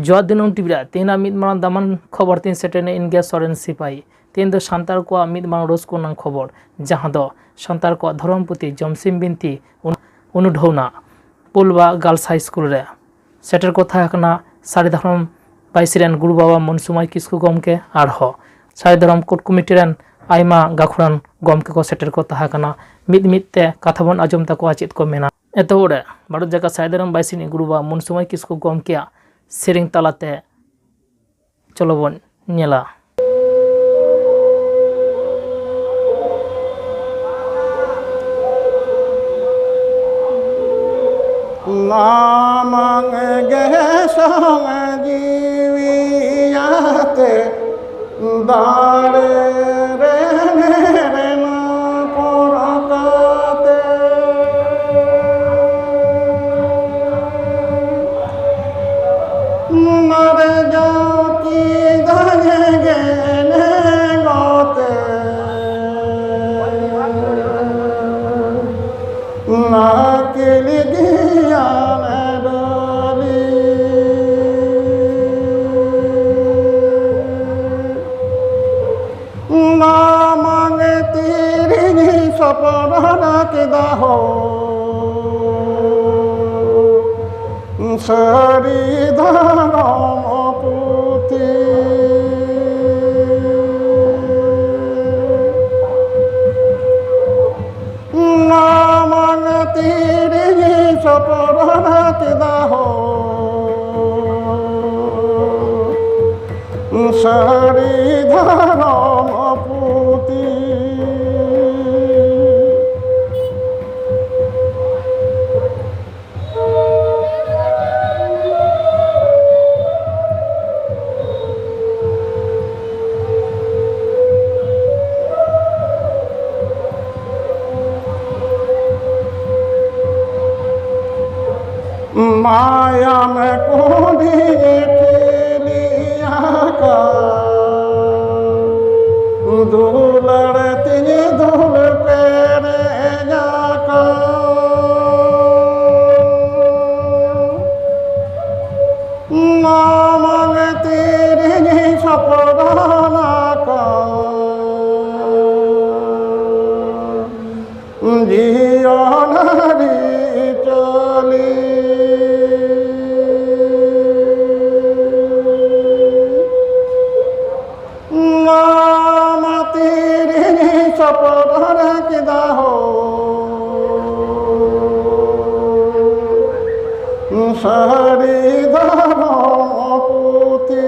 Jaw दिनम TV तेना मिद मारang दामान खबर तीन सेटेने इन गया सरेनसिपाही तीन दो सांताल को मिद मारang रोज को नांग खबर जहां दो सांताल को धर्मपुति जमसिम बिनती उनुढौना पुलबा गर्ल्स हाई स्कूल रे सेटर को थाकना सारे धर्म बाइसिरेन गुरु बाबा मनसुमाय किस्कु गमके आरहो सारे धर्म कोट कमिटी रेन आयमा गाखुरान गमके को सेटर को थाकना मिद मिदते कथा बन आजम तको चेद को मेना एतोरे भारत जाका सारे धर्म बाइसिनी गुरु बाबा मनसुमाय किस्कु गमके सेरिंग तालाते चलो बन नेला नामंग गेसंग जीवियाते दारे रे रे ना पोरकाते मरे जाती दागे गेने गोते ना केली दिया सपना के दाहो सरी धर्म पुति नामंग तेरी सपना के दाहो सरी धर्म पुति माया में कोडी खेलिया का दुलड़ती धुल पेरे जाका नामंग तेरी सपना का जियो नरी चली सपना के दाहो सारी धर्म पुति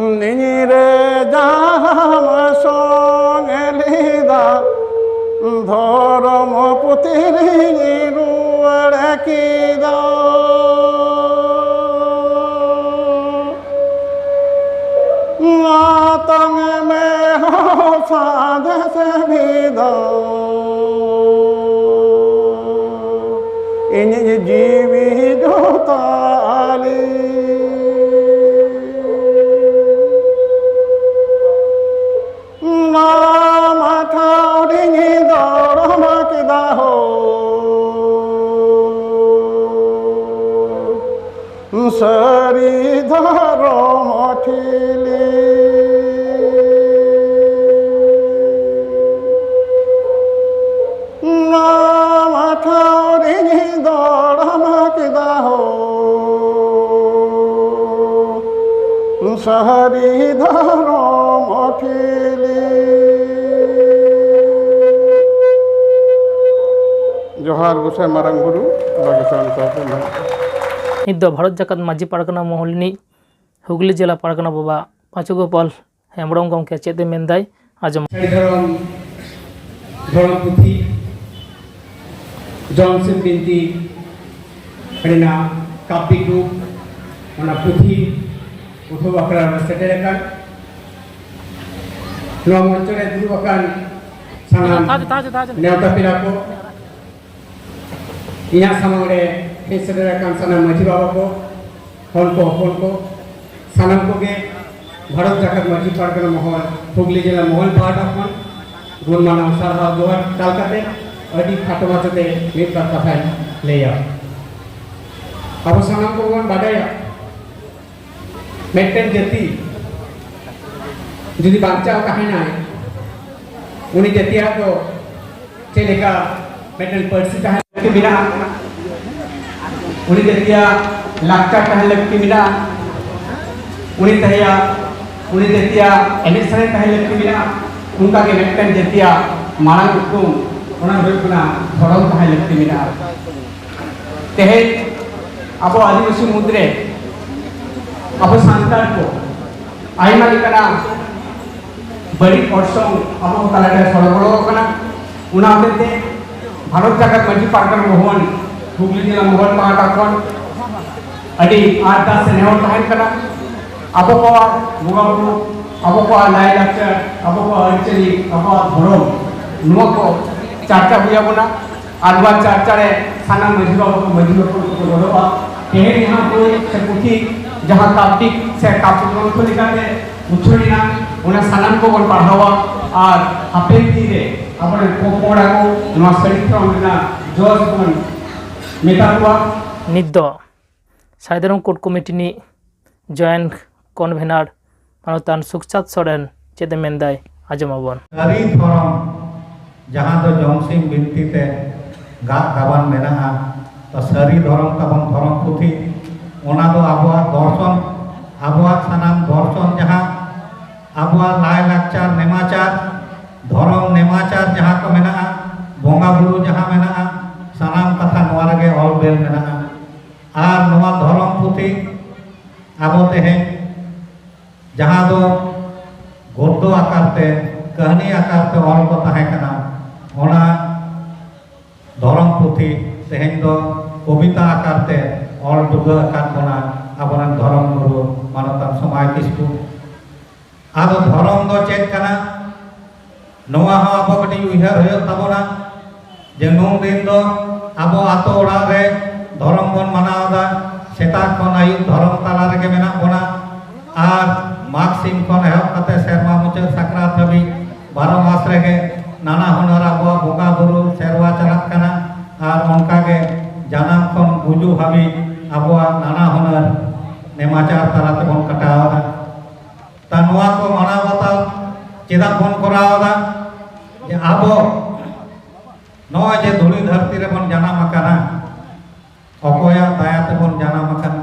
निरे जाम संग लीदा धर्म पुतिरी रुआड़ कीदा मातंग में हो साध से भीदा इन जीवी जो ताली नाम ठाउरिंगी दौड़म के दाहो सरी धर्म ठिली नाम ठाउरिंगी दौड़म के दाहो सहरी धर्म ठिली जोहार गोसाई मारांग गुरु नित भारत जाकात माझी पारगना महलिनी हुगली जिला पारगना बाबा पाँचू गोपाल हेम्ब्रम गमके चेदे मेनदाय आजम धर्म पुथी जॉमसिम बिनती अड़ीना कापी को पुथी उठो बकरा सेटेर ᱱᱚᱣᱟ ᱢᱚᱧᱪᱚ ᱨᱮ ᱫᱩᱲᱩᱵ ᱟᱠᱟᱱ ᱥᱟᱱᱟᱢ ᱱᱮᱣᱛᱟ ᱯᱮᱲᱟ ᱠᱚ, ᱤᱧᱟᱹᱜ ᱥᱟᱢᱟᱝ ᱨᱮ ᱦᱮᱡ ᱥᱮᱴᱮर ᱟᱠᱟᱱ ᱥᱟᱱᱟᱢ ᱢᱟᱹᱡᱷᱤ ᱵᱟᱵᱟ ᱠᱚ, ᱦᱚᱲ ᱠᱚ, ᱦᱚᱯᱚᱱ ᱠᱚ, ᱥᱟᱱᱟम ᱠᱚᱜᱮ ᱵᱷᱟᱨᱚᱛ ᱡᱟᱠᱟᱛ ᱢᱟᱹᱡᱷᱤ ᱯᱟᱨᱜᱟᱱᱟ ᱢᱚᱦᱚᱞ ᱦᱩᱜᱽᱞᱤ ᱡᱮᱞᱟ ᱢᱚᱦᱚᱞ ᱯᱟᱦᱴᱟ ᱠᱷᱚᱱ ᱜᱩᱱ ᱢᱟᱱᱟᱣ ᱥᱟᱨᱦᱟᱣ ᱡᱚᱦᱟᱨ ᱪᱟᱞ ᱠᱟᱛᱮ ᱟᱹᱰᱤ ᱠᱷᱟᱴᱚ ᱢᱟᱪᱷᱟᱛᱮ ᱢᱤᱫ ᱵᱟᱨ ᱠᱟᱛᱷᱟᱧ ᱞᱟᱹᱭᱟ। ᱟᱵᱚ ᱥᱟᱱᱟᱢ ᱠᱚᱵᱚᱱ ᱵᱟᱰᱟᱭᱟ ᱢᱤᱫᱴᱮᱱ ᱡᱟᱹᱛᱤ ᱡᱩᱫᱤ ᱵᱟᱧᱪᱟᱣ ᱛᱟᱦᱮᱱᱟᱭ उनी जतिया तो चलेगा मेटल पर्सी का है बिना उनी जतिया लाक्चा का है लगती बिना उनी तहिया उनी जतिया एलिसरे का है लगती बिना उनका के मेटल जतिया मारंग उकुम उन्हें बिल्कुल थोड़ा का है लगती बिना तेहे अब आदिवासी मुद्रे अब सांताल को आईना लिखना बड़ी ऑर्सों अब तलाटे सड़गड़ो कना उना होते भारत जगत मजी पार्कर मोहन हुगली जिला मोहन पाटा कोन अडी 8-10 से नेवर ताहन कना अब को मुगाबु अब को लाई लाक्चर अब को अर्चरी अब धरम नुवा को चर्चा हुआ बना आलवा चर्चा रे साना मजी बाबू को गड़ोबा तेहे यहां को से पुथी जहां काप्टिक से कापुन को लिखाते उछुरीना उन्हें सानाम को बन पढ़ावा और हापेन तीरे अपने कोपोड़ा को नवा चरित्र उनका जोश बन मेटा हुआ निद्दो साधारण कोर्ट कमिटी नि जॉइंट कन्वेनर मानतान सुखचाँद सोरेन चेदे मेंदाय आजमाबन सारी धर्म जहाँ तो जमसिम बिनती ते गाबान मेना तो सारी धर्म तबन धर्म पुथी ओना तो आबुआ दर्शन आबुआ सानाम दर्शन जहाँ आबुआ लाई लाक्चार नेमाचार धर्म नेमाचार जहाँ को मेना बोंगा बुरु जहाँ मेना सानाम कथा नोआ रगे ऑल बेल मेना आर नोआ धर्म पुथी आबो तेहे जहाँ दो गद्दो आकारते कहानी आकारते ऑल को ताहे कना ओना धर्म पुथी तेहें दो कविता आकारते ऑल दुगा आकार बना आबरन धर्म गुरु मानतान समाज किसकु आदो धर्म दो चेक कना नोआ हो आबो कटी उइहार होयो ताबोना जे नो दिन दो आबो आतो ओड़ा रे धर्म बन मानावदा सेता खन आयु धर्म ताला रेगे मेना बोना आर माघ सिम खन एहब कते सेरमा मुचाद साक्रात हबी 12 मास रेगे नाना हुनर आबो बोगा बुरु सेरवा चलात कना आर उनका के जानाम खन गुजु हबी आबो नाना हुनर नेमाचार तालाते बन कटावदा ता नोआ को माना बताओ चेदा बन करावदा जे आबो नोआ जे धुली धरती रे बन जानाम आकाना अकोया दायाते बन जानाम आकाना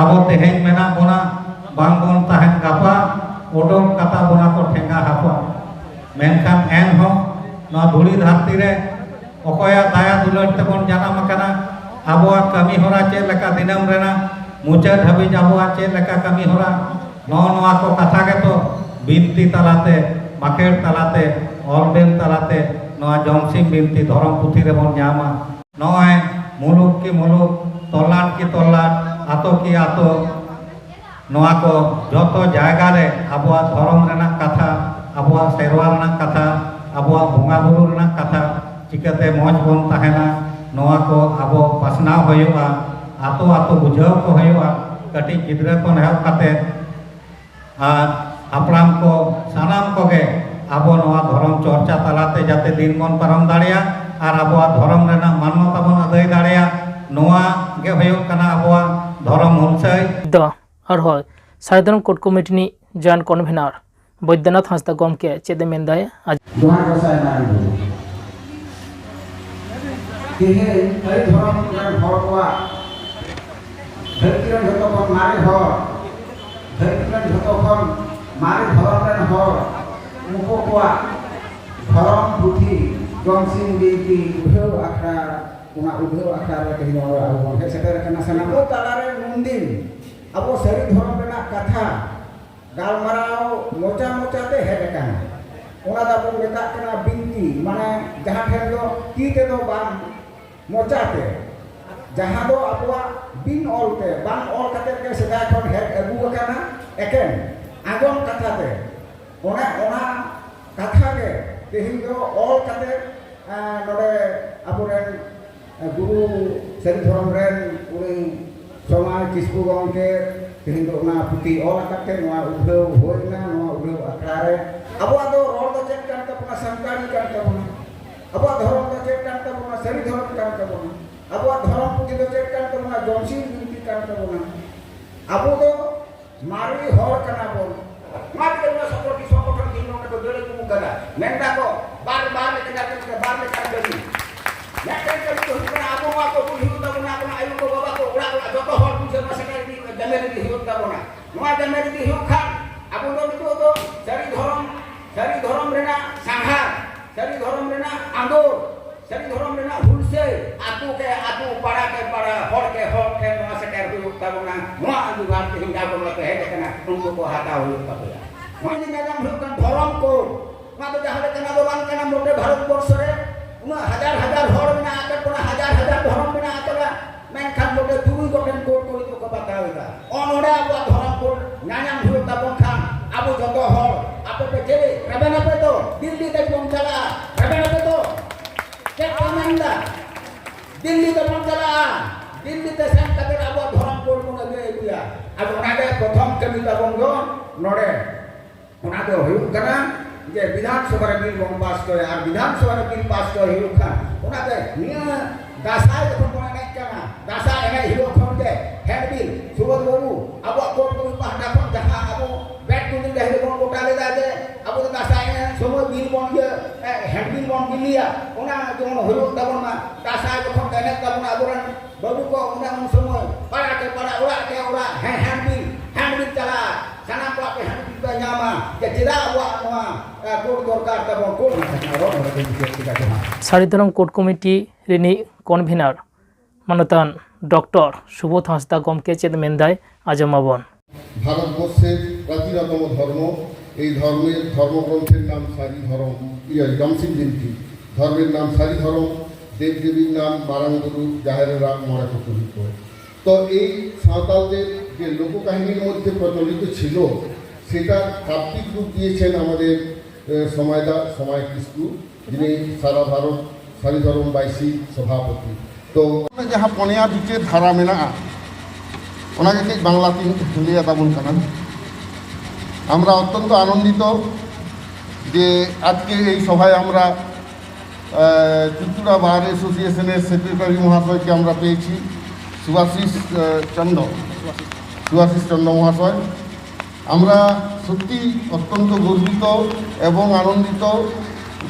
आबो तेहेन मेना बोना बांग बन ताहेन गापा ओडोम कता बोना को ठेंगा हापा मेनखान एन हो नोआ धुली धरती रे अकोया दाया दुलर ते बन जानाम आकाना आबो कमी होरा चे लेका दिनम रेना मुचाद हबी आबो चे लेका कमी होरा नोआ को कथा के तो बिनती तलाते माखेड़ तलाते ऑलबेल तलाते नोआ जमसिम बिनती धर्म पुथी रे बन न्यामा नोए मुलुक की मुलुक तोलाट की तोलाट आतो की आतो नोआ को जतो जायगा रे आबुआ धर्म रेना कथा आबुआ सेरवा रेना कथा आबुआ बोंगा बुरु रेना कथा चिकाते मौज बन ताहेना नोआ को आबो पासना होयुआ आतो आतो बुझाव को होयुआ कटी गिद्रा को नेहब काते हापड़ाम को सानाम को गे आबो नोआ धर्म चर्चा तलाते जाते दिन बन पारम दाड़िया और आबोआ धर्म रेना मान्यता बन अदाय दाड़िया नोआ गे होयुग कना आबोआ धर्म हुलसाई द और हो साधारण कोर्ट कमिटी नि जॉइंट कन्वेनर बैद्यनाथ हांसदा गमके चेदे मेंदाय आज जोहार गोसाई नारी तेहे कई धर्म रन हर कोआ धरती रन जतो को मारे हो धरती रन जतो को मारे धर्म रन हो उनको कोआ धर्म पुथी जमसिम बिनती उधो आखरा उना उधो आखरा रे कहि नो आबो हे सेटर कना सना ओ तालारे मुंदिन अब सरी धर्म रेना कथा गालमाराव मोचा मोचाते हेड काना ओना दा बन मेता कना बिनती माने जहां ठेन दो ती ते दो बाम मोचाते जहां दो आपवा बिन ऑलते बाम ऑल कते के सदा खन हेड अगु काना एकेन आगम कथाते ona katha ge tehin do all kate node apuren guru seri dhorom ren uni somai kispu gongke tehin do na puti all kate noa udeu hoina noa udeu akrare abo ado rol do cek kan tapuna santali kan tapuna abo dhorom do cek kan tapuna seri dhorom kan tapuna abo dhorom puti do cek kan tapuna jomsim binti kan tapuna abo do mari hor kana bon mari kana seperti sokotan dino ko dele ko gada menda ko bar le kada bar le kada dali ya kan ko kana abo ko hiu ta bona ko ayu ko baba ko ura ura joto hor pun sama sekali di damere di hiu ta bona noa damere di hiu khan abo do sari dhorom rena sanghar sari dhorom rena andor sari dhorom rena hulse atu para ke para hor ke noa sekali hiu ta bona noa adu gar ke hinda ko la he kana unko ko hata hiu ta bona noa ni ngam hiu kan dhorom ko noa do jahale kana do bang kana mote bharat borsh re una hajar hor mena ate pona hajar dhorom mena atela menkhan mote dui goten ko ko bataoga onore abo dhorom ko nyanyam hiu ta bon khan abo joto hor ape pe jele rabana pe to dilli te bon chala rabana pe to ke kamanda dilli te bon chala dilli te sam kate abo dhorom ko mo ge dia abo nade prothom kami ta bon go nore ona do hiu kana je বিধানসভা বিল বং pass করে আর বিধানসভা bill pass করে hero খান ওনাতে নিয়া দাসায় যখন কোনা নাই কানা দাসা এনে হিরো খান দে হেড বিল সুবোধ বাবু আবো কোট কো পাহটা কোন জাহা আবো ব্যাট টু দিন হেড কোন কোটা লে দে আবো দাসা এনে সময় বিল বং যে হেড বিল বং বিলিয়া ওনা যখন হিরো তখন মা দাসা যখন দেনে তখন আবরান বাবু কো ওনা সময় পাড়া কে পাড়া ওরা কে ওরা হ্যান্ড বিল চালা sana ko ape han kita nyama ke jira wa noa code দরকার তখন কোড সারিধরম কোড কমিটি রিনি কনভিনার মানতান ডক্টর সুবোধ হাঁসদা গমকে চেদ মেন্দায় আজমাবন ভারতবর্ষের প্রাচীনতম ধর্ম এই ধর্মের ধর্মগ্রন্থের নাম সারি ধরম জমসিম বিনতি ধর্মের নাম সারি ধরম দেবদেবীর নাম বারাঙ্গুরু জাহেরেরা মরাঠা পুরোহিত তো এই সাঁওতালদের যে লোককাহিনীর মধ্যে প্রচলিত ছিল সেটা কাব্যিক রূপ দিয়েছেন আমাদের সময় কিস্কু যিনি সারা ভারত সারি ধরম বাইসি সভাপতি তো যাহা পনিয়া বিচের ধারা মেনা ওনাকে ঠিক বাংলা তিন লিয়া তাবন কানান আমরা অত্যন্ত আনন্দিত যে আজকে এই সভায় আমরা চুচুড়া বার অ্যাসোসিয়েশনের সেক্রেটারি মহাশয়কে আমরা পেয়েছি সুভাষিস চন্দ্র মহাশয় আমরা সত্যি অত্যন্ত গর্বিত এবং আনন্দিত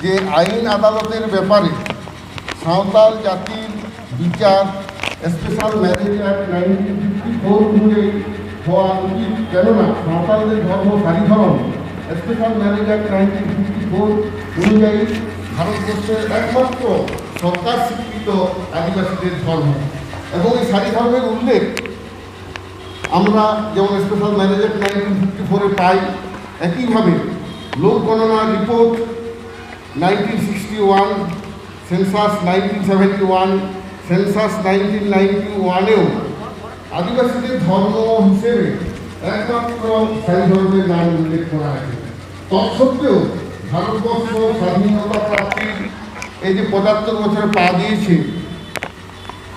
যে আইন আদালতের ব্যাপারে সাঁওতাল জাতির বিচার স্পেশাল ম্যারেজ অ্যাক্ট 1954 অনুযায়ী হওয়া উচিত কেননা সাঁওতালদের ধর্ম সারি ধরম স্পেশাল ম্যারেজ অ্যাক্ট 1954 অনুযায়ী ভারতবর্ষের একমাত্র সরকার স্বীকৃত আদিবাসীদের ধর্ম এবং এই সারি ধর্মের উল্লেখ আমরা যেমন স্পেশাল ম্যারেজ অ্যাক্ট 1954-এ পাই একইভাবে লোক গণনা রিপোর্ট 1961, সেন্সাস 1971, সেন্সাস 1991-এও আদিবাসীদের ধর্ম হিসেবে একমাত্র সারি ধর্মের নাম উল্লেখ করা আছে। তৎসত্ত্বেও ভারতবর্ষ স্বাধীনতা প্রাপ্তির এই যে 75 বছরে পা দিয়েছে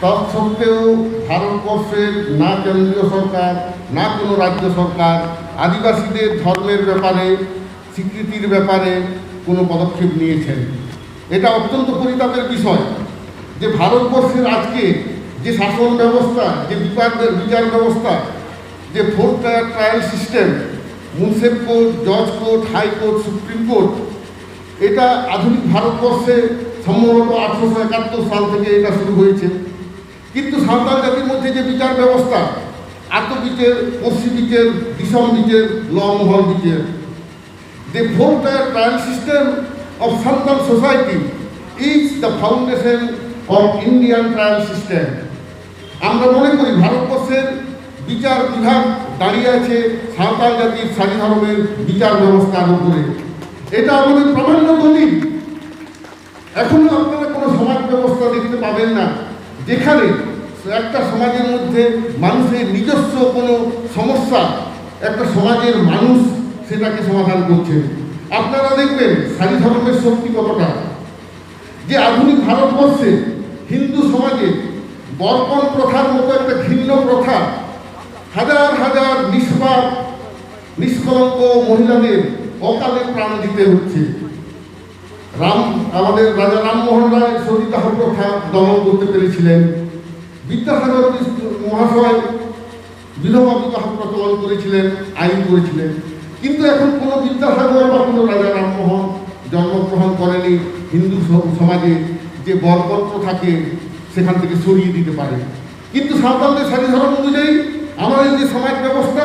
তৎসত্ত্বেও ভারতবর্ষের না কেন্দ্রীয় সরকার না কোনো রাজ্য সরকার আদিবাসীদের ধর্মের ব্যাপারে স্বীকৃতির ব্যাপারে কোনো পদক্ষেপ নিয়েছেন। এটা অত্যন্ত পরিতাপের বিষয় যে ভারতবর্ষের আজকে যে শাসন ব্যবস্থা যে বিচার ব্যবস্থা যে 4 টায়ার ট্রায়াল সিস্টেম মুন্সিপ কোর্ট জজ কোর্ট হাইকোর্ট সুপ্রিম কোর্ট এটা আধুনিক ভারতবর্ষে সম্ভবত 1871 সাল থেকে এটা শুরু হয়েছে। কিন্তু সাঁওতাল জাতির মধ্যে যে বিচার ব্যবস্থা আত্ম বিচার পশ্চিম বিচার দিশম বিচার লমহল বিচার the 4 tier trial system of Santal society is the foundation of Indian trial system. আমরা মনে করি ভারতবর্ষের বিচার বিভাগ দাঁড়িয়ে আছে সাঁওতাল জাতির সারি ধর্মের বিচার ব্যবস্থার উপরে। এটা আমাদের প্রামাণ্য দলিল। এখনো আপনারা কোনো সমাজ ব্যবস্থা দেখতে পাবেন না যেখানে একটা সমাজের মধ্যে মানুষের নিজস্ব কোনো সমস্যা একটা সমাজের মানুষ সেটাকে সমাধান করছে। আপনারা দেখবেন সারি ধর্মের শক্তি কতটা, যে আধুনিক ভারতবর্ষে হিন্দু সমাজে বর্পণ প্রথার মতো একটা ঘৃণ্য প্রথা হাজার হাজার নিষ্পাপ নিষ্কলঙ্ক মহিলাদের অকালে প্রাণ দিতে হচ্ছে। আমাদের রাজা রামমোহন রায় সতীদাহ প্রথা দমন করতে পেরেছিলেন, বিদ্যাসাগর মহাশয় বিধবা বিবাহ প্রচলন করেছিলেন, আইন করেছিলেন। কিন্তু এখন কোনো বিদ্যাসাগর বা কোনো রাজা রামমোহন জন্মগ্রহণ করেনি হিন্দু সমাজে যে বর্বর প্রথাকে সেখান থেকে সরিয়ে দিতে পারে। কিন্তু সাঁওতালদের সারি ধর্ম অনুযায়ী আমাদের যে সমাজ ব্যবস্থা,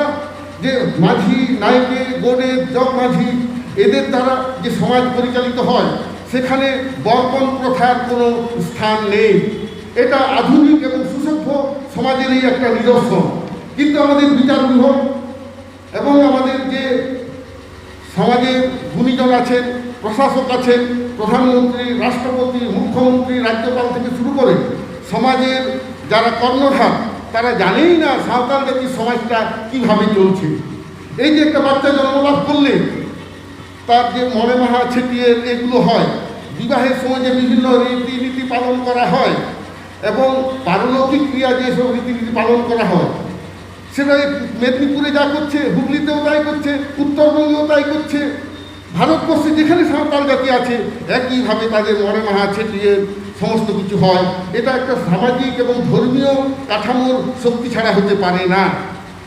যে মাঝি নায়কে গোড়ে জগ মাঝি এদের দ্বারা যে সমাজ পরিচালিত হয়, সেখানে বর্বর প্রথার কোনো স্থান নেই। এটা আধুনিক এবং সুসভ্য সমাজেরই একটা নিদর্শন। কিন্তু আমাদের বিচার বিভাগ এবং আমাদের যে সমাজের গুণীজন আছেন, প্রশাসক আছেন, প্রধানমন্ত্রী, রাষ্ট্রপতি, মুখ্যমন্ত্রী, রাজ্যপাল থেকে শুরু করে সমাজের যারা কর্ণধার, তারা জানেই না সাঁওতাল জাতির সমাজটা কীভাবে চলছে। এই যে একটা বাচ্চা জন্মলাভ করলে তার যে মনে মাহা ছেটিয়ে এগুলো হয়, বিবাহের সময় যে বিভিন্ন রীতিনীতি পালন করা হয় এবং পারলৌকিক ক্রিয়া যেসব রীতিনীতি পালন করা হয়, সেটা মেদিনীপুরে যা করছে, হুগলিতেও তাই করছে, উত্তরবঙ্গেও তাই করছে। ভারতবর্ষে যেখানে সাঁওতাল জাতি আছে একইভাবে তাদের মনে মাহা ছেটিয়ে সমস্ত কিছু হয়। এটা একটা সামাজিক এবং ধর্মীয় কাঠামোর শক্তি ছাড়া হতে পারে না।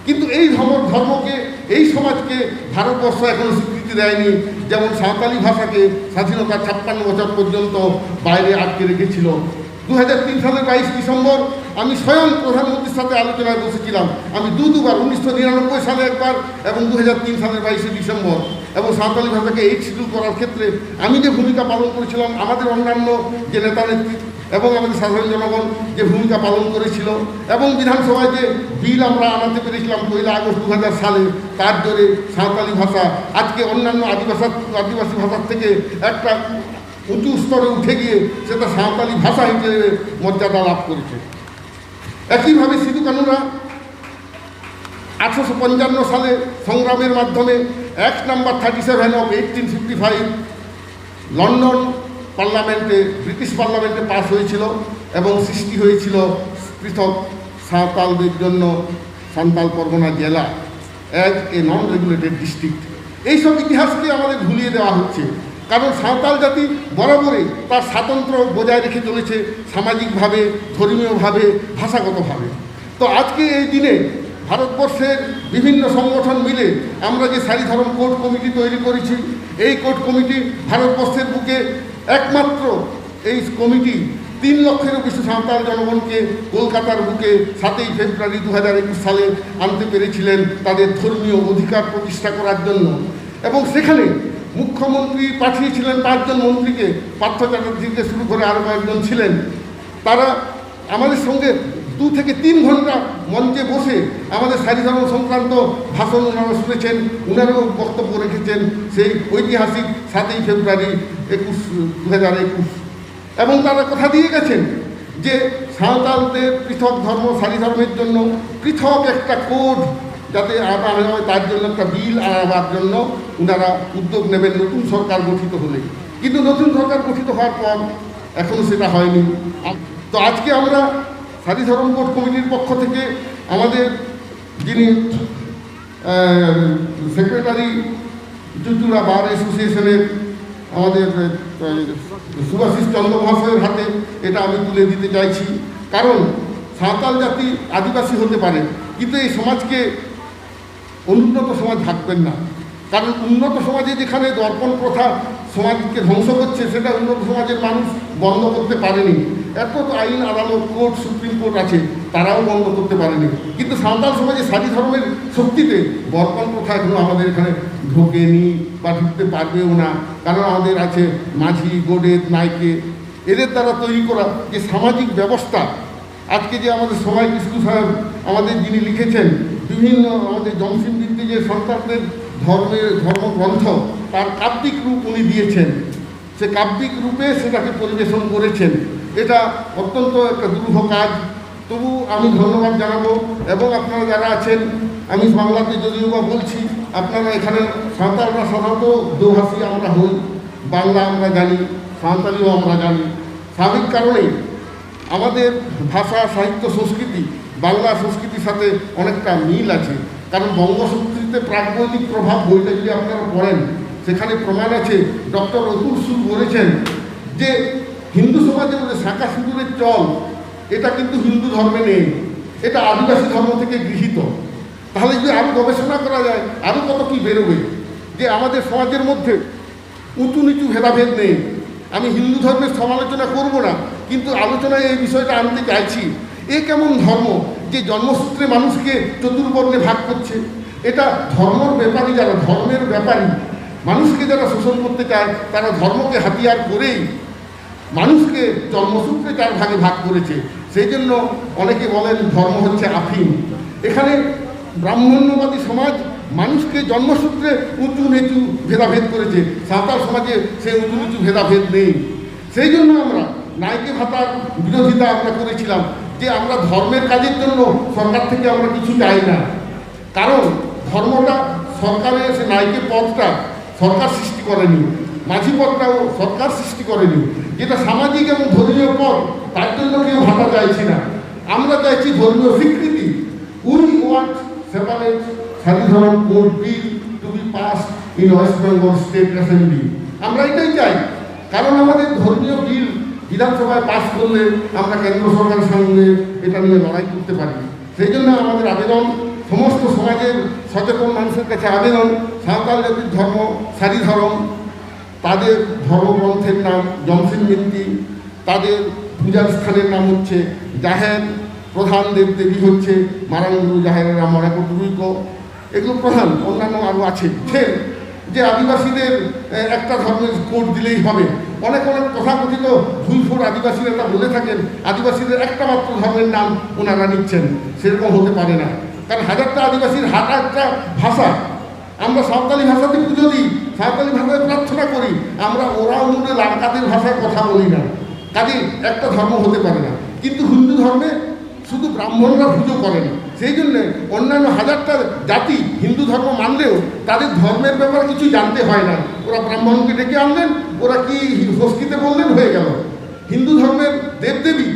কিন্তু এই ধর্মকে, এই সমাজকে ভারতবর্ষ এখনো স্বীকৃতি দেয়নি। যেমন সাঁওতালি ভাষাকে স্বাধীনতার 56 বছর পর্যন্ত বাইরে আটকে রেখেছিল। 2003 সালের 22 ডিসেম্বর আমি স্বয়ং প্রধানমন্ত্রীর সাথে আলোচনায় বসেছিলাম। আমি দুবার 1999 সালে একবার এবং 2003 সালের 22 ডিসেম্বর। এবং সাঁওতালি ভাষাকে 8 শিডিউল করার ক্ষেত্রে আমি যে ভূমিকা পালন করেছিলাম, আমাদের অন্যান্য যে নেতা নেত্রী এবং আমাদের সাধারণ জনগণ যে ভূমিকা পালন করেছিল, এবং বিধানসভায় যে বিল আমরা আনাতে পেরেছিলাম 1 আগস্ট 2000 সালে, তার জোরে সাঁওতালি ভাষা আজকে অন্যান্য আদিবাসী ভাষার থেকে একটা উঁচু স্তরে উঠে গিয়ে সেটা সাঁওতালি ভাষা হিসেবে মর্যাদা লাভ করেছে। একইভাবে সিধু কানুরা 1855 সালে সংগ্রামের মাধ্যমে অ্যাক্ট নাম্বার 37 অফ 1855 লন্ডন পার্লামেন্টে, ব্রিটিশ পার্লামেন্টে পাস হয়েছিল এবং সৃষ্টি হয়েছিল পৃথক সাঁওতালদের জন্য সান্তাল পরগনা জেলা as a non regulated district. এইসব ইতিহাসকে আমাদের ভুলিয়ে দেওয়া হচ্ছে, কারণ সাঁওতাল জাতি বরাবরই তার স্বাতন্ত্র্য বজায় রেখে চলেছে সামাজিকভাবে, ধর্মীয়ভাবে, ভাষাগতভাবে। তো আজকে এই দিনে ভারতবর্ষের বিভিন্ন সংগঠন মিলে আমরা যে সারি ধর্ম কোড কমিটি তৈরি করেছি, এই কোড কমিটি ভারতবর্ষের বুকে একমাত্র এই কমিটি 3 লক্ষেরও বেশি সাঁওতাল জনগণকে কলকাতার বুকে 7ই ফেব্রুয়ারি 2021 সালে আনতে পেরেছিলেন তাদের ধর্মীয় অধিকার প্রতিষ্ঠা করার জন্য। এবং সেখানে মুখ্যমন্ত্রী পাঠিয়েছিলেন 5 জন মন্ত্রীকে, পার্থ চ্যাটার্জিকে শুরু করে আরও কয়েকজন ছিলেন। তারা আমাদের সঙ্গে 2 থেকে 3 ঘন্টা মঞ্চে বসে আমাদের সারি ধর্ম সংক্রান্ত ভাষণ ওনারা শুনেছেন, ওনারাও বক্তব্য রেখেছেন সেই ঐতিহাসিক 7ই ফেব্রুয়ারি 2021। এবং তারা কথা দিয়ে গেছেন যে সাঁওতালদের পৃথক ধর্ম, সারি ধর্মের জন্য পৃথক একটা কোড যাতে আনা হয়, তার জন্য একটা বিল আনাবার জন্য ওনারা উদ্যোগ নেবেন নতুন সরকার গঠিত হলে। কিন্তু নতুন সরকার গঠিত হওয়ার পর এখনও সেটা হয়নি। তো আজকে আমরা সারি ধর্ম কোড কমিটির পক্ষ থেকে আমাদের যিনি সেক্রেটারি চুচুড়া বার অ্যাসোসিয়েশনের আমাদের সুভাষিস চন্দ্র মহাশয়ের হাতে এটা আমি তুলে দিতে চাইছি। কারণ সাঁওতাল জাতি আদিবাসী হতে পারে, কিন্তু এই সমাজকে অনুন্নত সমাজ ভাববেন না। কারণ উন্নত সমাজে যেখানে দর্পণ প্রথা সমাজকে ধ্বংস করছে, সেটা উন্নত সমাজের মানুষ বন্ধ করতে পারেনি। এত তো আইন, আদালত, কোর্ট, সুপ্রিম কোর্ট আছে, তারাও বন্ধ করতে পারেনি। কিন্তু সাঁওতাল সমাজে সারি ধর্মের শক্তিতে দর্পণ প্রথা এখনো আমাদের এখানে ঢোকেনি বা ঢুকতে পারবেও না। কারণ আমাদের আছে মাঝি, গোডেত, নায়কে, এদের দ্বারা তৈরি করা যে সামাজিক ব্যবস্থা। আজকে যে আমাদের সবাই বিষ্ণু সাহেব আমাদের যিনি লিখেছেন বিভিন্ন আমাদের জমসিম বিন্তি যে সন্তানদের ধর্মগ্রন্থ, তার কাব্যিক রূপ উনি দিয়েছেন, সে কাব্যিক রূপে সেটাকে পরিবেশন করেছেন। এটা অত্যন্ত একটা দুরূহ কাজ। তবু আমি ধন্যবাদ জানাবো। এবং আপনারা যারা আছেন, আমি বাংলাতে যদিও বা বলছি, আপনারা এখানে সাঁওতালরা সাধারণত দোভাষী আমরা হই, বাংলা আমরা জানি, সাঁওতালিও আমরা জানি। স্বাভাবিক কারণেই আমাদের ভাষা, সাহিত্য, সংস্কৃতি বাংলা সংস্কৃতির সাথে অনেকটা মিল আছে। কারণ বঙ্গসংস্কৃতিতে প্রাগবৈদিক প্রভাব বইটা যদি আপনারা পড়েন, সেখানে প্রমাণ আছে। ডক্টর অতুল সুর বলেছেন যে হিন্দু সমাজের মধ্যে শাঁখা সিঁদুরের চল, এটা কিন্তু হিন্দু ধর্মে নেই, এটা আদিবাসী ধর্ম থেকে গৃহীত। তাহলে যদি আরও গবেষণা করা যায়, আরও কত কী বেরোবে যে আমাদের সমাজের মধ্যে উঁচু নিচু ভেদাভেদ নেই। আমি হিন্দু ধর্মের সমালোচনা করব না, কিন্তু আলোচনায় এই বিষয়টা আনতে চাইছি। এ কেমন ধর্ম যে জন্মসূত্রে মানুষকে চতুর্বর্ণে ভাগ করছে? এটা ধর্মের ব্যাপারী, যারা ধর্মের ব্যাপারী, মানুষকে যারা শোষণ করতে চায়, তারা ধর্মকে হাতিয়ার করেই মানুষকে জন্মসূত্রে 4 ভাগে ভাগ করেছে। সেই জন্য অনেকে বলেন ধর্ম হচ্ছে আফিম। এখানে ব্রাহ্মণ্যবাদী সমাজ মানুষকে জন্মসূত্রে উঁচু নিচু ভেদাভেদ করেছে। সাঁওতাল সমাজে সেই উঁচু নিচু ভেদাভেদ নেই। সেই জন্য আমরা নাইকে ভাতার বিরোধিতা আমরা করেছিলাম যে আমরা ধর্মের কাজের জন্য সরকার থেকে আমরা কিছু চাই না। কারণ ধর্মটা সরকারের, সে নাইকে পদটা সরকার সৃষ্টি করেনি, মাঝি পদটাও সরকার সৃষ্টি করেনি। যেটা সামাজিক এবং ধর্মীয় পদ, তার জন্য কেউ ভাতা চাইছি না। আমরা চাইছি ধর্মীয় স্বীকৃতি। উই ওয়ান্ট সেপারেট সাধারণ code bill to be pass in West Bengal state assembly. আমরা এটাই চাই। কারণ আমাদের ধর্মীয় বিল বিধানসভায় পাস করলে আমরা কেন্দ্র সরকারের সঙ্গে এটা নিয়ে লড়াই করতে পারি। সেই জন্য আমাদের আবেদন, সমস্ত সমাজের সচেতন মানুষের কাছে আবেদন, সাঁওতাল জাতির ধর্ম সারি ধরম, তাদের ধর্মগ্রন্থের নাম জমসিম বিনতি, তাদের পূজার স্থানের নাম হচ্ছে জাহের, প্রধান দেবদেবী হচ্ছে মারাঙ্গুরু জাহেরেরা মরাকুটুইক, এগুলো প্রধান। অন্যান্য আরও আছে। যে আদিবাসীদের একটা ধর্মের কোড দিলেই হবে। অনেক তথাকথিত ভুলফুর আদিবাসী নেতা বলে থাকেন আদিবাসীদের একটা মাত্র ধর্মের নাম ওনারা নিচ্ছেন। সেরকম হতে পারে না। কারণ হাজারটা আদিবাসীর একটা ভাষা। আমরা সাঁওতালি ভাষাতে পুজো দিই, সাঁওতালি ভাষায় প্রার্থনা করি, আমরা ওরা অনুরে লাড়কাদের ভাষায় কথা বলি না। কাজে একটা ধর্ম হতে পারে না। কিন্তু হিন্দু ধর্মে শুধু ব্রাহ্মণরা পুজো করেন। সেই জন্যে অন্যান্য হাজারটা জাতি হিন্দু ধর্ম মানলেও তাদের ধর্মের ব্যাপারে কিছু জানতে হয় না। ওরা ব্রাহ্মণকে ডেকে আনলেন, ওরা কি সংস্কৃতে বললেন, হয়ে গেল। হিন্দু ধর্মের দেবদেবী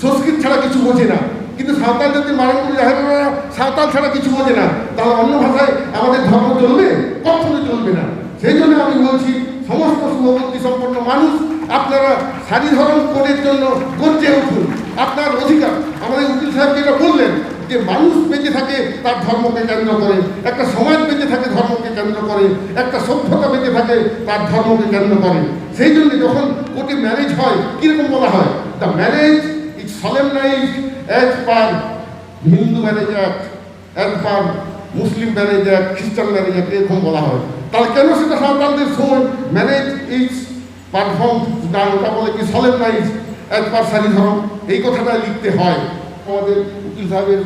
সংস্কৃত ছাড়া কিছু বোঝে না। কিন্তু সাঁওতাল জাতির মারাঙ্গুরু জাহেরেরা সাঁওতাল ছাড়া কিছু বোঝে না। তাহলে অন্য ভাষায় আমাদের ধর্ম চলবে? কখনো চলবে না। সেই জন্য আমি বলছি, সমস্ত শুভবুদ্ধি সম্পন্ন মানুষ, আপনারা সারি ধরন কোডের জন্য গর্জে উঠুন। আপনার অধিকার। আমাদের উকিল সাহেব যেটা বললেন যে মানুষ বেঁচে থাকে তার ধর্মকে কেন্দ্র করে, একটা সমাজ বেঁচে থাকে ধর্মকে কেন্দ্র করে, একটা সভ্যতা বেঁচে থাকে তার ধর্মকে কেন্দ্র করে। সেই জন্য যখন কোর্টে ম্যারেজ হয়, কীরকম বলা হয়? The marriage is solemnised as per Hindu marriage act, as per Muslim marriage act, খ্রিস্টান ম্যারেজ অ্যাক্ট, এরকম বলা হয়। তাহলে কেন সেটা সাঁওতালদের সময় ম্যারেজ ইজ পারফর্ম, ওটা বলে কি সলেমনাইজ অ্যাজ পার সারি ধর্ম, এই কথাটা লিখতে হয়। আমাদের উকিল সাহেবের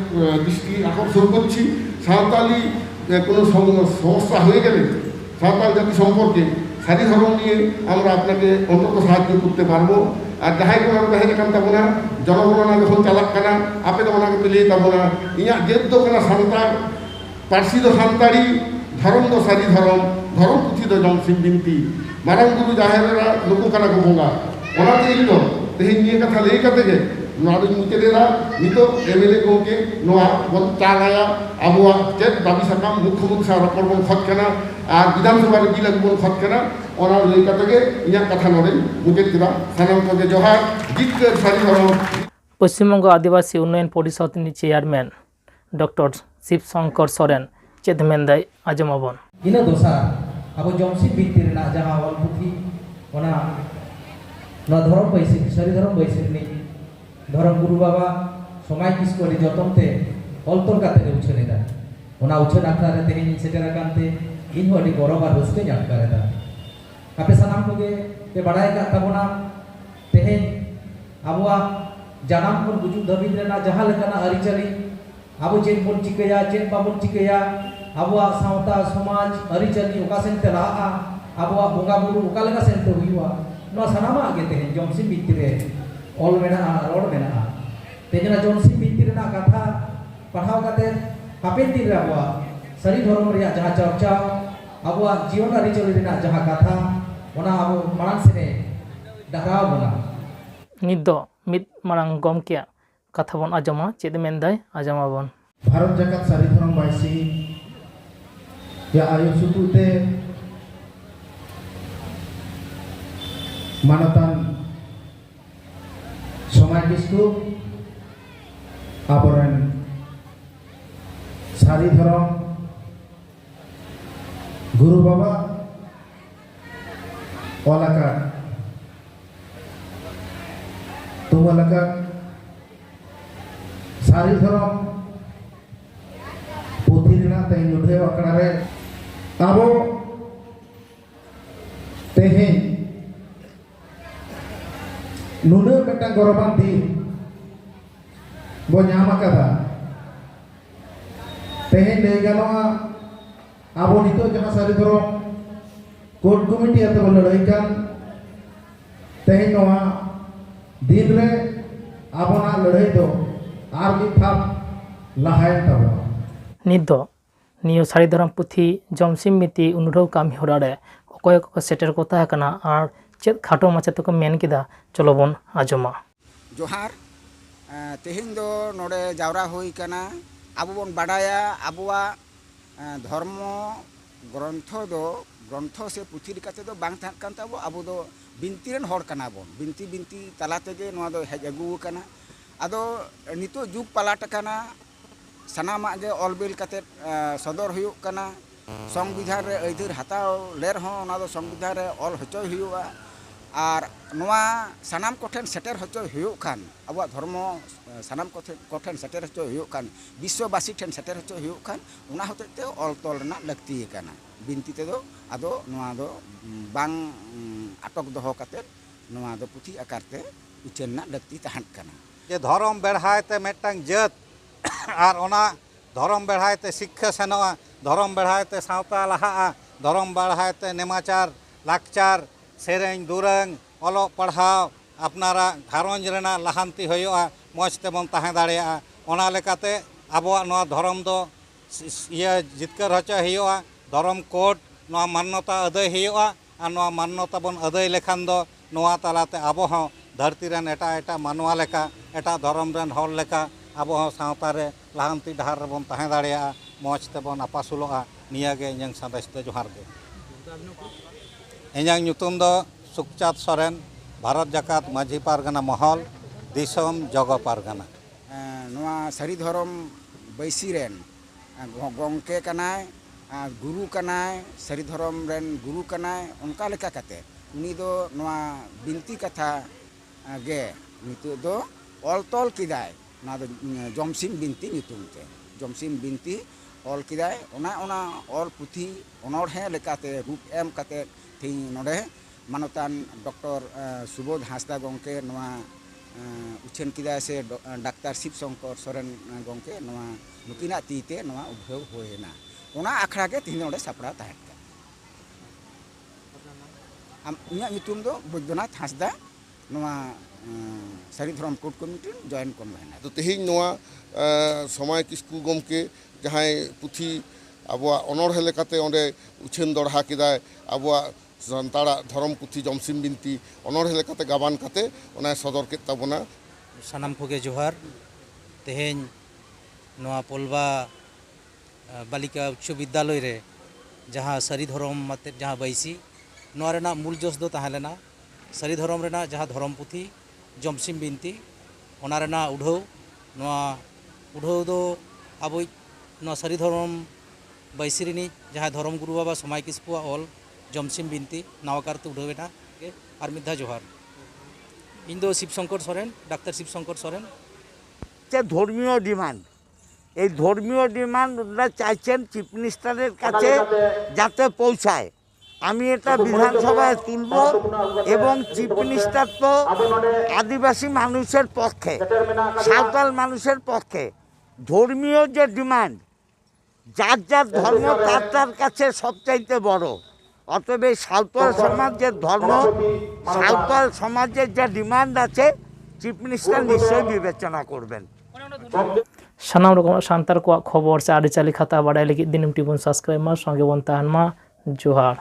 দৃষ্টি আকর্ষণ করছি, সাঁওতালি কোনো সমস্যা হয়ে গেলে সাঁওতাল জাতি সম্পর্কে সারি ধর্ম নিয়ে আমরা আপনাকে অন্তত সাহায্য করতে পারবো। আর যাহাই কোনো যাহাই কান তাবো না, জনগণনা যখন চালাক কানা আপে তো ওনাকে পেলিয়ে তাবো না। ইয়া জেদ দো কানা সাঁওতাল, পার্সি দো সান্তাড়ি, ধরম দো সারি ধরম, ধরম পুঁথি দো জমসিম বিনতি, মারাঙ্গুরু জাহেরেরা নুকু কানা কো বোঙ্গা। ওনাতে এই তো তেহেñ নিয়ে কথা লেই কাতে গে ᱱᱚᱣᱟ ᱫᱚᱧ ᱢᱩᱪᱟᱹᱫᱮᱫᱟ᱾ ᱱᱤᱛᱚᱜ ᱮᱢᱮᱞᱮ ᱜᱚᱢᱠᱮ ᱱᱚᱣᱟ ᱵᱚᱱ ᱪᱟᱞᱟᱭᱟ, ᱟᱵᱚᱣᱟᱜ ᱪᱮᱫ ᱫᱟᱵᱤ ᱥᱟᱠᱟᱢ ᱢᱩᱠᱷᱭᱚᱢᱚᱱᱛᱨᱤ ᱥᱟᱶ ᱨᱚᱯᱚᱲ ᱵᱚᱱ ᱠᱷᱚᱡ ᱠᱟᱱᱟ ᱟᱨ ᱵᱤᱫᱷᱟᱱᱥᱚᱵᱷᱟ ᱨᱮ ᱵᱤᱞ ᱟᱹᱜᱩ ᱵᱚᱱ ᱠᱷᱚᱡ ᱠᱟᱱᱟ, ᱚᱱᱟ ᱞᱟᱹᱭ ᱠᱟᱛᱮ ᱜᱮ ᱤᱧᱟᱹᱜ ᱠᱟᱛᱷᱟ ᱱᱚᱰᱮᱧ ᱢᱩᱪᱟᱹᱫ ᱠᱮᱫᱟ। ᱥᱟᱱᱟᱢ ᱠᱚᱜᱮ ᱡᱚᱦᱟᱨ। জিতকার সারি ধরম। পশ্চিমবঙ্গ আদিবাসী উন্নয়ন পরিষদ চেয়ারম্যান ডক্টর শিবশঙ্কর সরেন ᱪᱮᱫ ᱢᱮᱱᱫᱟᱭ ᱟᱸᱡᱚᱢᱟᱵᱚᱱ। ᱤᱱᱟᱹ ᱫᱚᱥᱟᱨ ᱟᱵᱚ ᱡᱚᱢᱥᱤᱢ ᱵᱤᱱᱛᱤ ᱨᱮᱱᱟᱜ ᱡᱟᱦᱟᱸ ᱚᱞ ᱯᱩᱛᱷᱤ, ᱚᱱᱟ ᱱᱚᱣᱟ ᱫᱷᱚᱨᱚᱢ ᱵᱟᱹᱭᱥᱤ ᱥᱟᱹᱨᱤ ᱫᱷᱚᱨᱚᱢ ᱵᱟᱹᱭᱥᱤ ᱨᱤᱱᱤᱡ ᱫᱷᱚᱨᱚᱢ ᱜᱩᱨᱩ ᱵᱟᱵᱟ ᱥᱚᱢᱟᱭ ᱠᱤᱥᱠᱩ ᱟᱹᱰᱤ ᱡᱚᱛᱚᱱ ᱛᱮ ᱚᱞ ᱛᱚᱞ ᱠᱟᱛᱮ ᱩᱪᱷᱟᱹᱱ ᱮᱫᱟ। ᱚᱱᱟ ᱩᱪᱷᱟᱹᱱ ᱟᱠᱷᱲᱟ ᱨᱮ ᱛᱮᱦᱮᱧ ᱥᱮᱴᱮᱨ ᱟᱠᱟᱱᱛᱮ ᱤᱧ ᱦᱚᱸ ᱟᱹᱰᱤ ᱜᱚᱨᱚᱵ ᱟᱨ ᱨᱟᱹᱥᱠᱟᱹᱧ ᱟᱴᱠᱟᱨᱮᱫᱟ। ᱟᱯᱮ ᱥᱟᱱᱟᱢ ᱠᱚᱜᱮ ᱯᱮ ᱵᱟᱲᱟᱭ ᱟᱠᱟᱫ ᱛᱟᱵᱚᱱᱟ ᱛᱮᱦᱮᱧ ᱟᱵᱚᱣᱟᱜ ᱡᱟᱱᱟᱢ ᱠᱷᱚᱱ ᱜᱩᱡᱩᱜ ᱫᱷᱟᱹᱵᱤᱡ ᱨᱮᱱᱟᱜ ᱡᱟᱦᱟᱸ ᱞᱮᱠᱟᱱᱟᱜ ᱟᱹᱨᱤᱪᱟᱹᱞᱤ, ᱟᱵᱚ ᱪᱮᱫ ᱵᱚᱱ ᱪᱤᱠᱟᱹᱭᱟ, ᱪᱮᱫ ᱵᱟᱵᱚᱱ ᱪᱤᱠᱟᱹᱭᱟ, ᱟᱵᱚᱣᱟᱜ ᱥᱟᱶᱛᱟ ᱥᱚᱢᱟᱡᱽ ᱟᱹᱨᱤᱪᱟᱹᱞᱤ ᱚᱠᱟ ᱥᱮᱱ ᱛᱮ ᱞᱟᱦᱟᱜᱼᱟ, ᱟᱵᱚᱣᱟᱜ ᱵᱚᱸᱜᱟ ᱵᱩᱨᱩ ᱚᱠᱟ ᱞᱮᱠᱟ ᱥᱮᱱ ᱛᱮ ᱦᱩᱭᱩᱜᱼᱟ, ᱱᱚᱣᱟ ᱥᱟᱱᱟᱢᱟᱜ ᱜᱮ ᱛᱮᱦᱮᱧ ᱡᱚᱢᱥᱤᱢ ᱵᱤᱱᱛᱤ ᱨᱮ ᱚᱞ ᱢᱮᱱᱟᱜᱼᱟ, ᱨᱚᱲ ᱢᱮᱱᱟᱜᱼᱟ। ᱛᱮᱦᱮᱧ ᱚᱱᱟ ᱡᱚᱢᱥᱤᱢ ᱵᱤᱱᱛᱤ रेना कथा पढ़ाव काते हापेन दिन रे अबवा सरी धर्म रे जहां चर्चा अबवा जीवन अरिचल रेना जहां कथा ओना अब मानन से डहराव बना नित दो मित मारांग गमके कथा बन आजमा चेद मेनदाय आजमा बन भारत जगत सारी धर्म बाइसी या आयु सुतुते मानतान समाज किसको आबरन सारी धर्म गुरु बाबा ओलाका तुम ओलाका सारी धर्म पुथी रेना ते युद्धे अकड़ा रे आबो तेहे नुना मिट्टा गौरवान दिन बो नाम आकादा तेहे ले गनोआ आबो नितो जहां सारी धर्म कोर्ट कमिटी आते बोल लड़ाई कान तेहे नोआ दिन रे आबो ना लड़ाई दो आर की थाप लहाय तबो नित दो नियो सारी धरम पुथी जमसिम बिंती उनुढाव कामी हरा रे अकय को सेटर को ताहकना आर चेद खाटो माचे तो मेन किदा चलो बन आजमा जोहार तेहें दो नोडे जावरा हुई कना आबो बन बाडाया आबुआ धर्म ग्रंथ दो ग्रंथ से पुथी लेकाते दो बांग थान कान ताबो आबो दो बिंती रेन हर कना बोन बिंती बिंती तला तेगे नोआ दो हेज अगु कना आदो नितो जुग पलाट कना सनामा गे ऑलबिल काते सदर हुयुक कना संविधान रे अधीर हताव लेर हो ना दो संविधान रे ऑल हचोय हुयुआ और नोआ सनाम कोठेन सेटर हचोय हुयुक खान आबुआ धर्म सनाम कोठेन सेटर हचोय हुयुक खान विश्ववासी ठेन सेटर हचोय हुयुक खान उना होतेते ऑल तोल रेना लक्ति काना बिनती ते दो आदो नोआ दो बांग अटक दोहो काते नोआ दो पुथी आकारते उचेन ना लक्ति तहान काना जे धर्म बेढ़ायते मेटांग जत और ओना धर्म बेढ़ायते शिक्षा सेनोआ धर्म बेढ़ायते सावता लहा धर्म बेढ़ायते नेमाचार लाकचार सेरें दुरंग ओलो पढ़ाव अपनारा घारंज रेना लहांती होयोआ मौज तेबन ताहें दाड़ेया ओना लेकाते आबोआ नोआ धर्म दो इया जितकर हचा होयोआ धर्म कोड नोआ मान्यता अदय होयोआ और नोआ मान्यता बन अदय लेखान दो नोआ तालाते आबो हं धरती रेन एटा एटा मानवा लेका एटा धर्म रेन हर लेका आबो हं सावता रे लहांती डहार रेबन ताहें दाड़ेया मौज तेबन आपासुलोआ नियागे इᱧᱟᱝ संदेश दो जोहार गे इᱧᱟᱝ ᱧᱩᱛᱩᱢ दो सुखचाँद सोरेन भारत जाकात माझी पारगना महल दिसम जग पारगना नोआ सारी धर्म बैसी रेन गंके कनाय गुरु कनाय सारी धर्म रेन गुरु कनाय उनका लेका काते उनी दो नोआ बिनती कथा गे नितो दो ऑल तोल किदाय ना दो जमसिम बिनती नितुम ते जमसिम बिनती ऑल किदाय ओना ओना ऑल पुथी अनोढ़े लेकाते रूप एम काते थी नोडे मानतान डॉक्टर सुबोध हांसदा गंके नोआ उछेन किदा से डाक्टर शिव शंकर सोरेन गंके नोआ नुकिना तीते नोआ उद्भव होएना ओना आखड़ा के तीन नोडे सापड़ा ताहेन आम इᱧᱟᱜ ᱧᱩᱛᱩᱢ दो बैद्यनाथ हांसदा नोआ सारी धर्म कोर्ट कमिटी जॉइन कमना तो तेहिं नोआ समय किस्कू गमके जहां पुथी आबुआ अनोढ़े लेकाते ओंडे उछेन दड़हा किदाय आबुआ सान्ताड़ा धर्म पुथी जमसिम बिनती अनोढ़े लेकाते गाबान काते ओना सदर के ताबोना सानाम कोगे जोहार तेहें नोआ पोलबा बालिका उच्च विद्यालय रे जहां सारी धर्म मते जहां बैसी नोआ रेना मूल जोश दो ताहेलेना सारी धर्म रेना जहां धर्म पुथी जमसिम बिनती ओना रेना उढ़ाव नोआ उढ़ाव दो आबो नोआ सारी धर्म बैसी रिनी जहां धर्म गुरु बाबा समाय किस्कुआ ऑल जमसिम बिनती नावाकारते उढ़ावेना के आर मिधा जोहार इन दो शिवशंकर सोरेन डाक्टर शिवशंकर सोरेन धर्मीय डिमांड এই ধর্মীয় ডিমান্ড ওরা চাইছেন চিফ মিনিস্টারের কাছে যাতে পৌঁছায় আমি এটা বিধানসভায় তুলব এবং চিফ মিনিস্টার তো আদিবাসী মানুষের পক্ষে সাঁওতাল মানুষের পক্ষে ধর্মীয় যে ডিমান্ড যার যার ধর্ম তার তার কাছে সবচাইতে বড় অতএব এই সাঁওতাল সমাজের ধর্ম সাঁওতাল সমাজের যে ডিমান্ড আছে চিফ মিনিস্টার নিশ্চয়ই বিবেচনা করবেন सानाम रकम सान्ताल को खबर से आरिचाली खाता बाड़ाय लगिद दिनम टिबन सब्सक्राइब मा संगे बन ताहान मा जोहार।